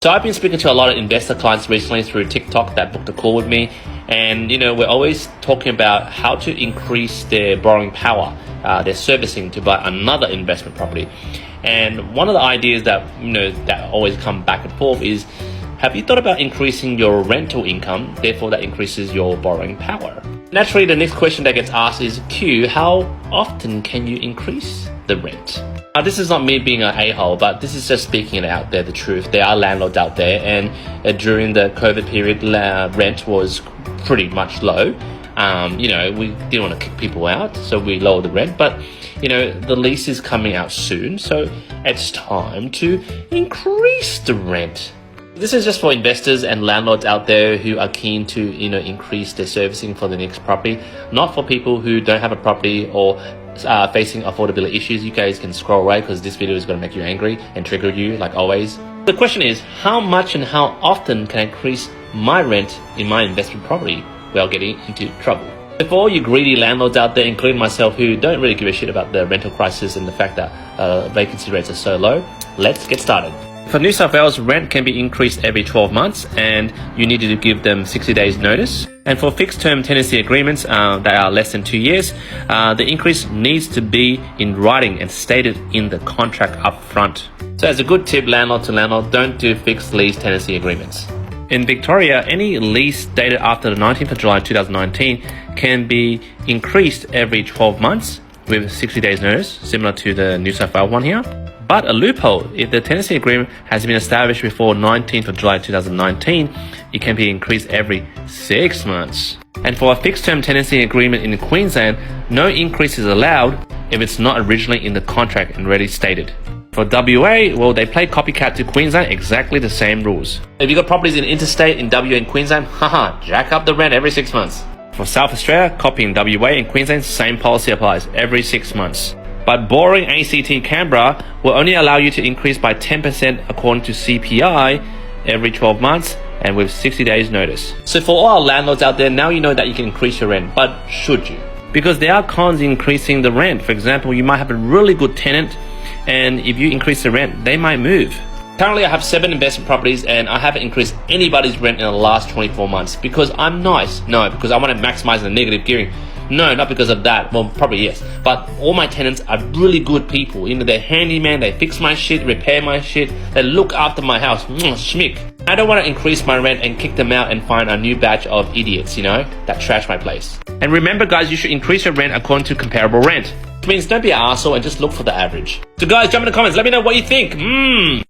So I've been speaking to a lot of investor clients recently through TikTok that booked a call with me, and we're always talking about how to increase their borrowing power, their servicing to buy another investment property. And one of the ideas that that always come back and forth is, have you thought about increasing your rental income? Therefore, that increases your borrowing power. Naturally, the next question that gets asked is, Q, how often can you increase the rent? Now, this is not me being an a-hole, but this is just speaking it out there, the truth. There are landlords out there, and during the COVID period, rent was pretty much low. We didn't want to kick people out, so we lowered the rent. But, the lease is coming out soon, so it's time to increase the rent. This is just for investors and landlords out there who are keen to, increase their servicing for the next property, not for people who don't have a property or facing affordability issues. You guys can scroll away because this video is going to make you angry and trigger you like always. The question is, how much and how often can I increase my rent in my investment property without getting into trouble? For all you greedy landlords out there, including myself, who don't really give a shit about the rental crisis and the fact that vacancy rates are so low, let's get started. For New South Wales, rent can be increased every 12 months and you need to give them 60 days notice. And for fixed term tenancy agreements that are less than 2 years, the increase needs to be in writing and stated in the contract up front. So as a good tip, landlord to landlord, don't do fixed lease tenancy agreements. In Victoria, any lease dated after the 19th of July 2019 can be increased every 12 months with 60 days notice, similar to the New South Wales one here. But a loophole, if the tenancy agreement has been established before 19th of July 2019, it can be increased every 6 months. And for a fixed term tenancy agreement in Queensland, no increase is allowed if it's not originally in the contract and already stated. For WA, well, they play copycat to Queensland, exactly the same rules. If you've got properties in interstate in WA and Queensland, jack up the rent every 6 months. For South Australia, copying WA and Queensland, same policy applies every 6 months. But borrowing ACT Canberra will only allow you to increase by 10% according to CPI every 12 months and with 60 days notice. So for all our landlords out there, now you know that you can increase your rent, but should you? Because there are cons in increasing the rent. For example, you might have a really good tenant, and if you increase the rent, they might move. Currently, I have 7 investment properties and I haven't increased anybody's rent in the last 24 months because I'm nice. No, because I want to maximize the negative gearing. No, not because of that. Well, probably yes. But all my tenants are really good people. They're handyman, they fix my shit, repair my shit, they look after my house. Schmick. I don't want to increase my rent and kick them out and find a new batch of idiots, that trash my place. And remember, guys, you should increase your rent according to comparable rent. Which means don't be an arsehole and just look for the average. So guys, jump in the comments, let me know what you think.